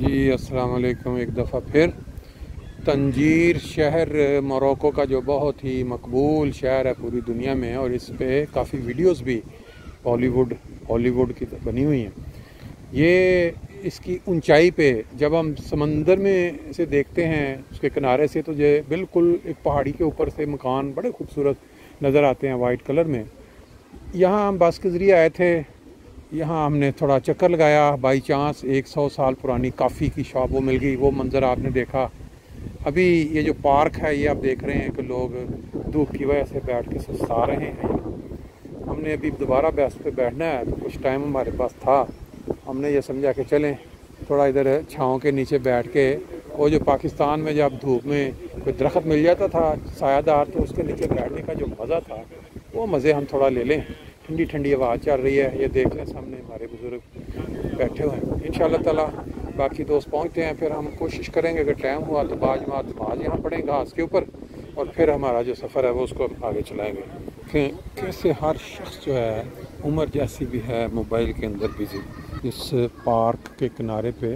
जी अस्सलाम वालेकुम। एक दफ़ा फिर तंजीर शहर मोरक्को का जो बहुत ही मकबूल शहर है पूरी दुनिया में, और इस पे काफ़ी वीडियोस भी हॉलीवुड की बनी हुई हैं। ये इसकी ऊंचाई पे जब हम समंदर में से देखते हैं उसके किनारे से, तो ये बिल्कुल एक पहाड़ी के ऊपर से मकान बड़े खूबसूरत नज़र आते हैं वाइट कलर में। यहाँ हम बस के ज़रिए आए थे, यहाँ हमने थोड़ा चक्कर लगाया। बाई चांस 100 साल पुरानी काफ़ी की शॉप वो मिल गई, वो मंज़र आपने देखा। अभी ये जो पार्क है ये आप देख रहे हैं कि लोग धूप की वजह से बैठ के सुस्ता रहे हैं। हमने अभी दोबारा बस पे बैठना है, तो कुछ टाइम हमारे पास था, हमने ये समझा कि चलें थोड़ा इधर छाँव के नीचे बैठ के, वो जो पाकिस्तान में जब धूप में कोई दरख्त मिल जाता था सायादार, तो उसके नीचे बैठने का जो मज़ा था वो मज़े हम थोड़ा ले लें। ठंडी ठंडी हवा चल रही है, ये देख लें सामने हमारे बुज़ुर्ग बैठे हुए हैं। इंशाअल्लाह ताला बाकी दोस्त पहुंचते हैं, फिर हम कोशिश करेंगे अगर टाइम हुआ तो बाजमात नमाज यहाँ पढ़ेंगे घास के ऊपर, और फिर हमारा जो सफ़र है वो उसको आगे चलाएँगे। कैसे हर शख्स जो है उम्र जैसी भी है मोबाइल के अंदर बिजी। इस पार्क के किनारे पे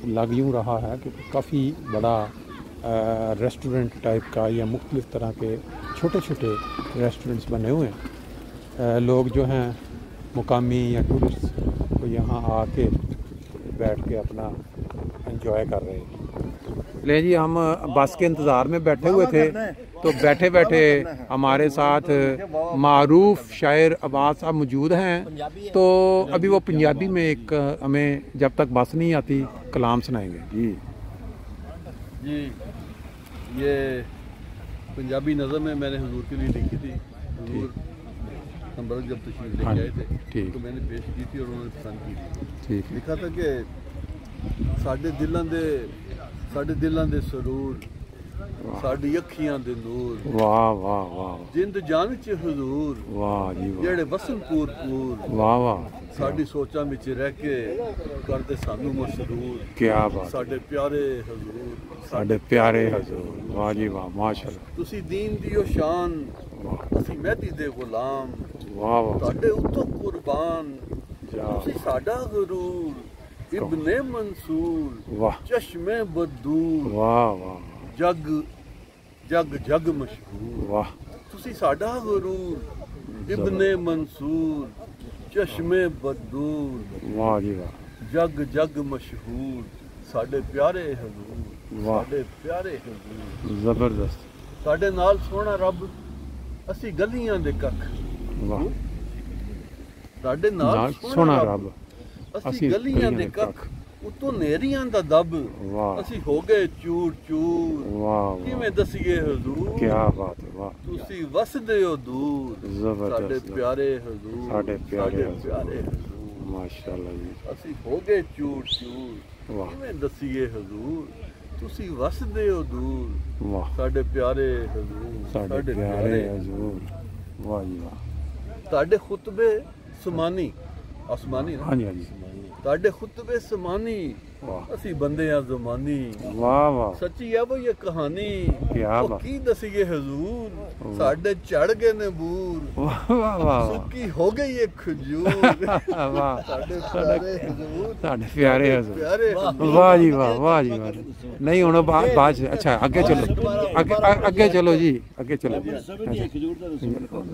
लग यूँ रहा है कि काफ़ी बड़ा रेस्टोरेंट टाइप का या मुख्तलिफ़ तरह के छोटे छोटे रेस्टोरेंट्स बने हुए हैं। लोग जो हैं मुकामी या टूरिस्ट वो यहाँ आके बैठ के अपना एंजॉय कर रहे हैं। ले जी, हम बस के इंतज़ार में बैठे हुए थे, तो बैठे बैठे हमारे साथ मारूफ शायर अब्बास साहब मौजूद हैं। तो अभी वो पंजाबी में एक हमें जब तक बस नहीं आती कलाम सुनाएंगे। जी ये पंजाबी नज़म में मैंने हुजूर के लिए लिखी थी। हुजूर नंबर जब तशरीफ लेके आए थे तो मैंने पेश की थी और उन्होंने पसंद की थी। लिखा था कि साडे दिलों दे सरूर, साडी अखियां दे नूर, वाह वाह वाह, जिंद जान च हुजूर, वाह जी वाह, जेड़े वसन पूर पूर, वाह वाह, साडी सोचां विच रह के करदे सानू मसरूर। क्या बात, साडे प्यारे हुजूर, साडे प्यारे हुजूर, वाह जी वाह, माशाअल्लाह। तुसी दीन दियो शान, असी मेहदी दे गुलाम, वाह वाह, साडे उत्तों कुर्बान, तुसी साडा गुरूर, इब्ने मंसूर, वाह, चश्मे बदूर, वाह वाह, जग जग जग मशहूर, वाह, तुसी साडा गुरूर, इब्ने मंसूर, चश्मे बदूर, वाह जी वाह, जग जग मशहूर, साडे प्यारे हुजूर, साडे प्यारे हुजूर, जबरदस्त। साडे नाल सोहना रब, असी गलियां दे कख, वाह, साडे नाल सोहना रब, असी गलियां दे कख, उतों नेरियां दा दब, असी हो गए चूर चूर, किवें दसीए हुजूर, क्या बात है, वाह, तुसी वसदे हो दूर, साडे प्यारे हुजूर, साडे प्यारे हुजूर, माशाअल्लाह जी, असी हो गए चूर चूर, किवें दसीए हुजूर, तुसी वसदे हो दूर, वाह, साडे प्यारे हुजूर, साडे प्यारे हुजूर, वाह जी वाह। ताडे खुतबे सुमानी आसमानी, हाँ जी हाँ जी, ताडे खुतबे समानी, असी बंदे आ ज़मानी, वाह वाह, सच्ची है वो ये कहानी, क्या बात, की दसीए हुजूर, साडे चढ़ गए ने बूर, वाह वाह, सुक्की हो गई ये खजूर, वाह, साडे प्यारे हुजूर, साडे प्यारे हुजूर, वाह जी वाह, वाह जी वाह। नहीं होना बात, अच्छा आगे चलो, आगे चलो जी, आगे चलो,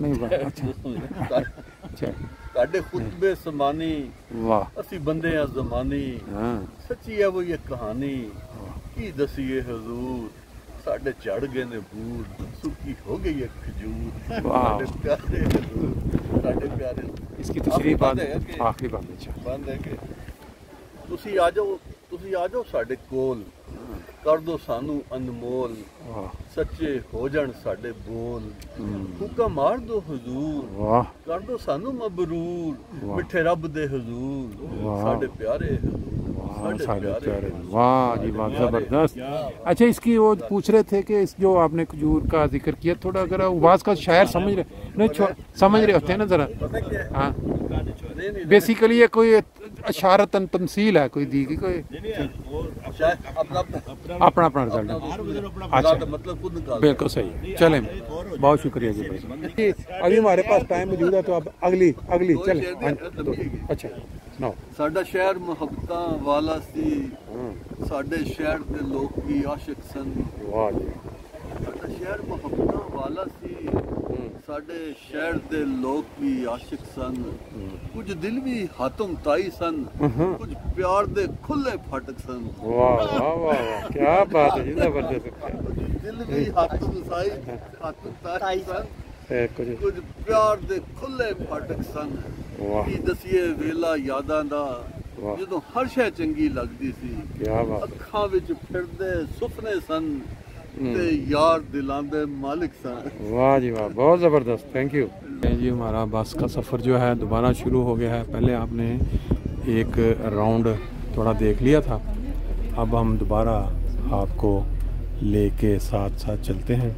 नहीं अच्छा अच्छा, साडे खुतबे समानी, वाह, असी बंदे आ ज़मानी, सच्ची है वो ये कहानी, की दसीए हुजूर, साडे चढ़ गए ने बूर, सुक्की हो गई है खजूर, साडे प्यारे हुजूर, साडे प्यारे। इसकी तशरीह बात आखिरी बात बंद है कि तुसी आ जाओ साडे कोल, कर दो सानू अनमोल, सच्चे हो जान साडे बोल, हुक्म मार दो हुजूर, कर दो सानू मबरूर, मिठे रब दे हुजूर, साडे प्यारे हुजूर, साडे प्यारे, वाह जी वाह, जबरदस्त। अच्छा, इसकी वो पूछ रहे थे कि इस जो आपने खजूर का जिक्र किया, थोड़ा अगर आवाज का शायर समझ रहे होते हैं ना जरा, हाँ, बेसिकली ये कोई इशारतन तमसील है, कोई दी की कोई अपना अपना रिजल्ट, अच्छा बिल्कुल सही। चलें, बहुत शुक्रिया जी भाई। अभी हमारे पास टाइम मौजूद है, तो अब अगली चलें। अच्छा। ਸੁਣਾਓ। ਸਾਡਾ ਸ਼ਹਿਰ ਮੁਹੱਬਤਾਂ ਵਾਲਾ ਸੀ, ਸਾਡੇ ਸ਼ਹਿਰ ਦੇ ਲੋਕ ਵੀ ਆਸ਼ਿਕ ਸਨ। ਵਾਹ ਜੀ। ਸਾਡਾ ਸ਼ਹਿਰ ਮੁਹੱਬਤਾਂ ਵਾਲਾ ਸੀ, ਸਾਡੇ ਸ਼ਹਿਰ ਦੇ ਲੋਕ ਵੀ ਆਸ਼ਿਕ ਸਨ। ਕੁਝ ਦਿਲ ਵੀ ਹਾਤਮ ਤਾਈ ਸਨ, ਕੁਝ ਪਿਆਰ ਦੇ ਖੁੱਲੇ ਫਾਟਕ ਸਨ। ਵਾਹ ਵਾਹ ਵਾਹ, ਕੀ ਬਾਤ ਹੈ ਜੀ, ਜ਼ਬਰਦਸਤ। ਦਿਲ ਵੀ ਹਾਤਮ ਤਾਈ ਸਨ, ਕੁਝ ਪਿਆਰ ਦੇ ਖੁੱਲੇ ਫਾਟਕ ਸਨ। ਕੀ ਦਸੀਏ ਵੇਲਾ ਯਾਦਾਂ ਦਾ, ਜਦੋਂ ਹਰ ਸ਼ੈ ਚੰਗੀ ਲੱਗਦੀ ਸੀ। ਅੱਖਾਂ ਵਿੱਚ ਫਿਰਦੇ ਸੁਪਨੇ ਸਨ ਤੇ यार दिलांदे मालिक सन। वाह जी वाह, बहुत ज़बरदस्त, थैंक यू जी। हमारा बस का सफ़र जो है दोबारा शुरू हो गया है। पहले आपने एक राउंड थोड़ा देख लिया था, अब हम दोबारा आपको लेके साथ साथ चलते हैं।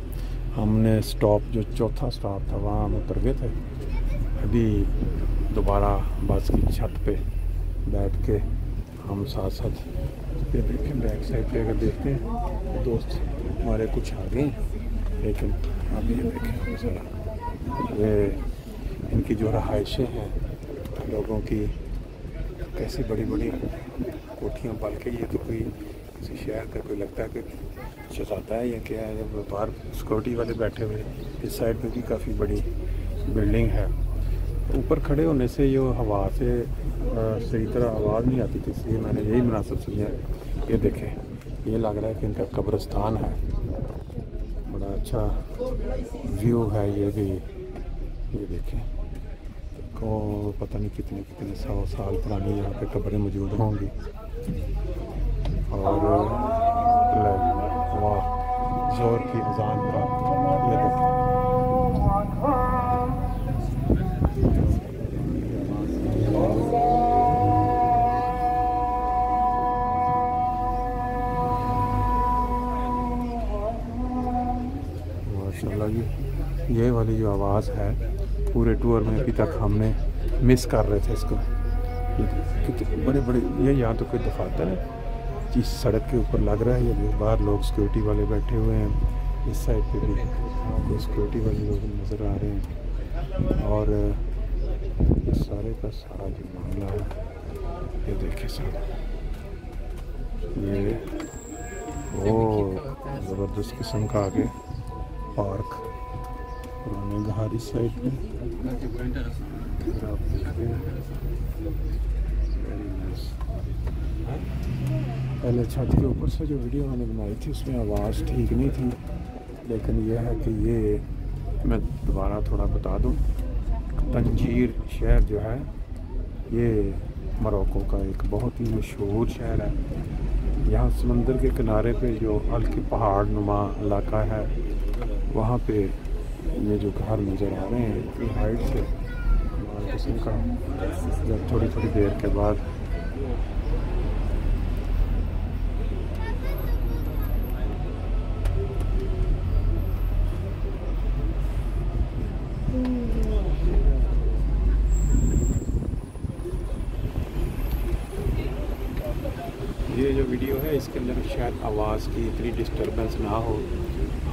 हमने स्टॉप जो चौथा स्टॉप था वहाँ हम उतर गए थे। अभी दोबारा बस की छत पे बैठ के हम साथ साथ ये देखें, बैक साइड पे अगर देखते हैं दोस्त हमारे कुछ आ गए, लेकिन अब ये देखें ज़रा ये इनकी जो रहाइशें हैं लोगों की, कैसी बड़ी बड़ी कोठियाँ, बल्कि ये तो कोई किसी शहर का कोई लगता है कि शहजादा है या क्या है। जब बाहर सिक्योरिटी वाले बैठे हुए, इस साइड पे भी काफ़ी बड़ी बिल्डिंग है। ऊपर खड़े होने से जो हवा से सही तरह आवाज़ नहीं आती थी, इसलिए मैंने यही मुनासिब समझा। ये देखें, ये लग रहा है कि इनका कब्रिस्तान है, बड़ा अच्छा व्यू है ये भी। ये देखें को पता नहीं कितने कितने 100 साल पुरानी यहाँ पे कब्रें मौजूद होंगी। और वाह, जोर की अजान का ये देखें, माशाल्लाह जी। ये वाली जो आवाज़ है पूरे टूर में अभी तक हमने मिस कर रहे थे इसको। कितने बड़े बड़े, ये यहाँ तो कोई दफातर है जिस सड़क के ऊपर लग रहा है। ये बाहर लोग सिक्योरिटी वाले बैठे हुए हैं, इस साइड पे भी आपको सिक्योरिटी वाले लोग नज़र आ रहे हैं। और सारे का सारा जो मामला है ये देखे सारा, ये वो ज़बरदस्त किस्म का आगे पार्क, पुराने घर इस साइड पे आप देखते हैं। पहले छत के ऊपर से जो वीडियो मैंने बनाई थी उसमें आवाज़ ठीक नहीं थी, लेकिन यह है कि ये मैं दोबारा थोड़ा बता दूं। तंजीर शहर जो है ये मोरक्को का एक बहुत ही मशहूर शहर है। यहाँ समंदर के किनारे पे जो हल्की पहाड़ नुमा इलाका है, वहाँ पे ये जो घर नज़र आ रहे हैं इतनी हाइट से किस्म का, जब थोड़ी थोड़ी देर के बाद ये जो वीडियो है इसके अंदर शायद आवाज़ की इतनी डिस्टर्बेंस ना हो,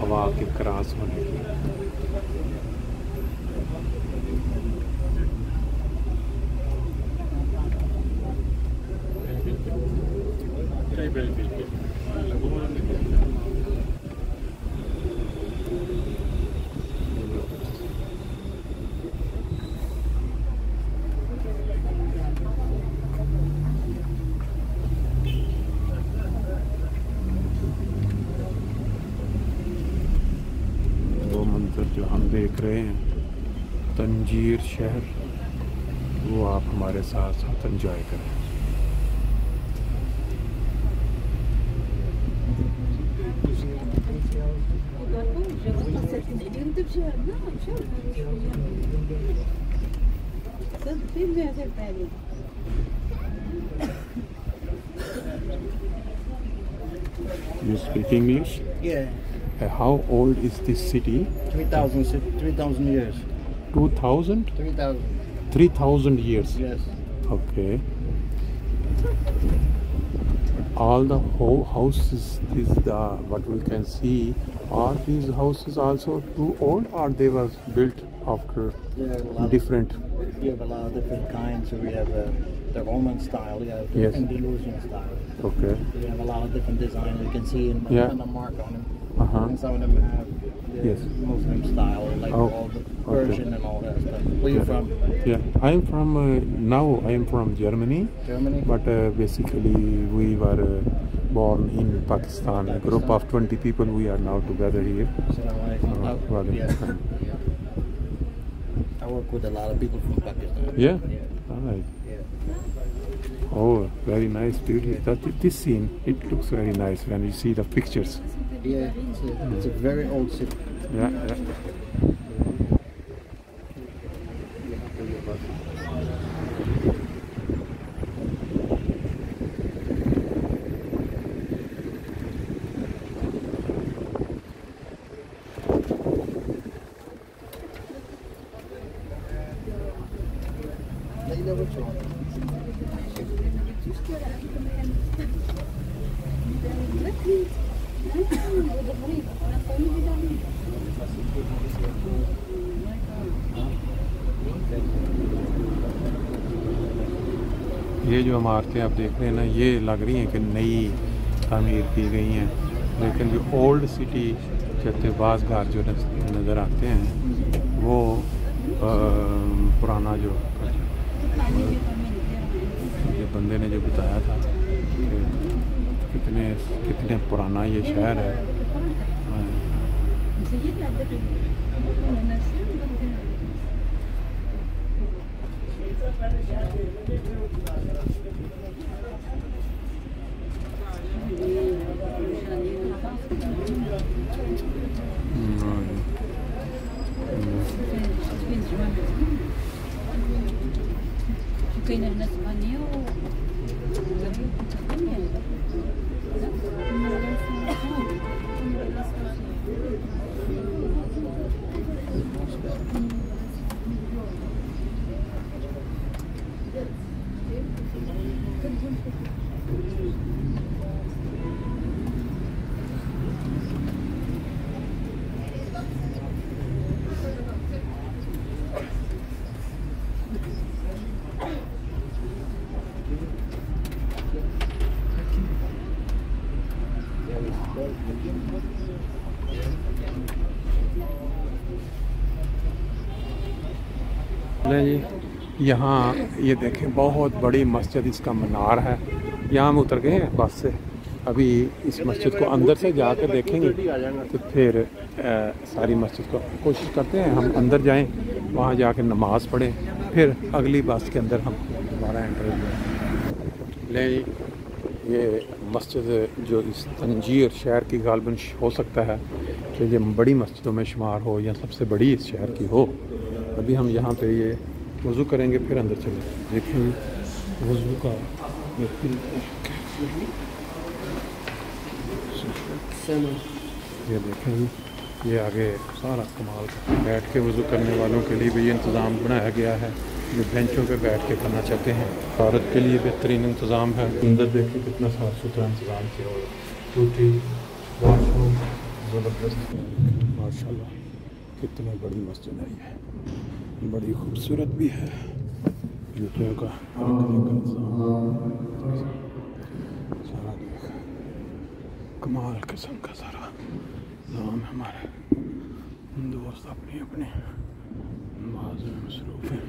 हवा के क्रॉस होने की। जो हम देख रहे हैं तंजीर शहर, वो आप हमारे साथ साथ एंजॉय करें। You speak English? Yeah. How old is this city? 3,000 years. 2,000? 3,000. 3,000 years? Yes. Okay. all the whole houses, this the what we can see, are these houses also too old, or they was built after different? You have a lot of different kinds. So we have the Roman style, you have the Yes. Andalusian style. Okay. You have a lot of different designs. You can see in the mark on them. And some of them have the Yes. Muslim style, like all the Persian and all that stuff. Where you from? Yeah, I am from now I am from Germany. Germany? But basically we were born in Pakistan. A group of 20 people, we are now together here. I work with a lot of people from Pakistan. Yeah? Right. Oh, very nice, beauty. This scene, it looks very nice when you see the pictures. Yeah, it's a very old city. Yeah. ये जो इमारतें आप देख रहे हैं ना, ये लग रही हैं कि नई तामीर की गई हैं, लेकिन जो ओल्ड सिटी कहते बाज़ घर जो नज़र आते हैं वो पुराना जो ये बंदे ने जो बताया था कि कितने पुराना ये शहर है। जी यहाँ ये देखें बहुत बड़ी मस्जिद, इसका मीनार है। यहाँ हम उतर गए हैं बस से, अभी इस मस्जिद को अंदर से जाकर देखेंगे तो फिर सारी मस्जिद को कोशिश करते हैं हम अंदर जाएं, वहाँ जाकर नमाज़ पढ़ें, फिर अगली बस के अंदर हम दोबारा एंटर हुए। ले ये मस्जिद जो इस तंजीर शहर की गालबन हो सकता है कि ये बड़ी मस्जिदों में शुमार हो या सबसे बड़ी इस शहर की हो। अभी हम यहाँ पे ये वज़ू करेंगे फिर अंदर चले। देखिए वज़ू का ये देखें, ये आगे सारा कमाल का बैठ के वज़ू करने वालों के लिए भी ये इंतज़ाम बनाया गया है, जो बेंचों पे बैठ के करना चाहते हैं। औरत के लिए बेहतरीन इंतज़ाम है। अंदर देखिए कितना साफ़ सुथरा इंतज़ाम किया हुआ है, टूटी वॉशरूम ज़बरदस्त माशाल्लाह। कितनी बड़ी मस्जिद है, ये बड़ी खूबसूरत भी है। जूतों का सारा देख कमाल किस्म का सारा नाम है। हमारे दोस्त अपनी अपनी नमाज में मसरूफ़ हैं।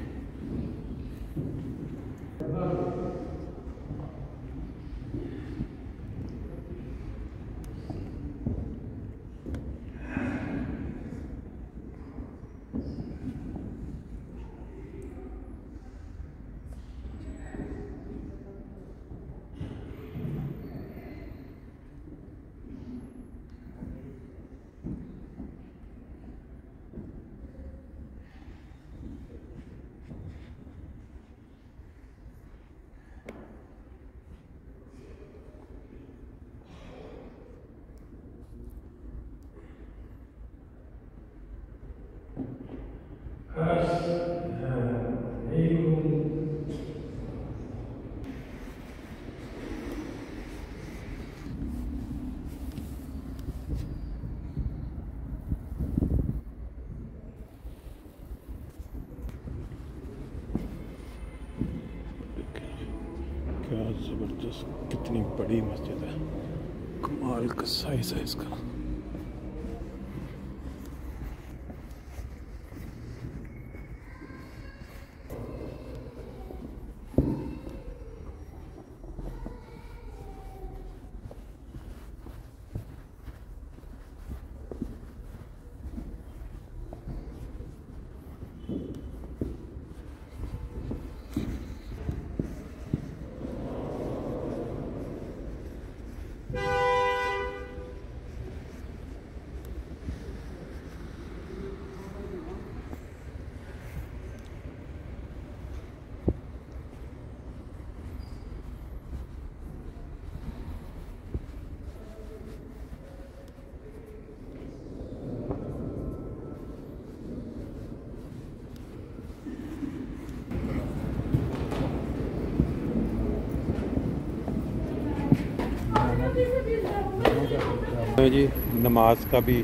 कितनी बड़ी मस्जिद है, कमाल का साइज है इसका। जी नमाज का भी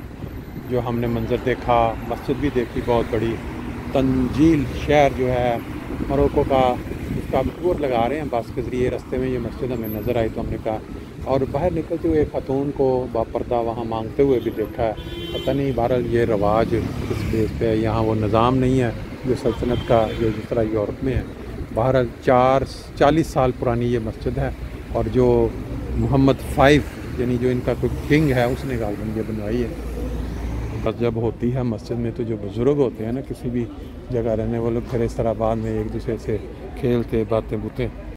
जो हमने मंज़र देखा, मस्जिद भी देखी बहुत बड़ी। तंजीर शहर जो है मोरक्को का, उसका टूर लगा रहे हैं बस के ज़रिए। रास्ते में ये मस्जिद हमें नज़र आई तो हमने कहा, और बाहर निकलते हुए खातून को बापर्दा वहाँ मांगते हुए भी देखा है। पता नहीं बहरहाल ये रवाज किस बेस पे है, यहाँ वो निज़ाम नहीं है जो सल्तनत का जो जिस तरह यूरोप में है। बहरहाल 40 साल पुरानी ये मस्जिद है, और जो मोहम्मद 5 यानी जो इनका कोई किंग है उसने गालबन ये बनवाई है। बस जब होती है मस्जिद में तो जो बुज़ुर्ग होते हैं ना किसी भी जगह रहने वाले, फिर इस तरह बाद में एक दूसरे से खेलते बातें बूतें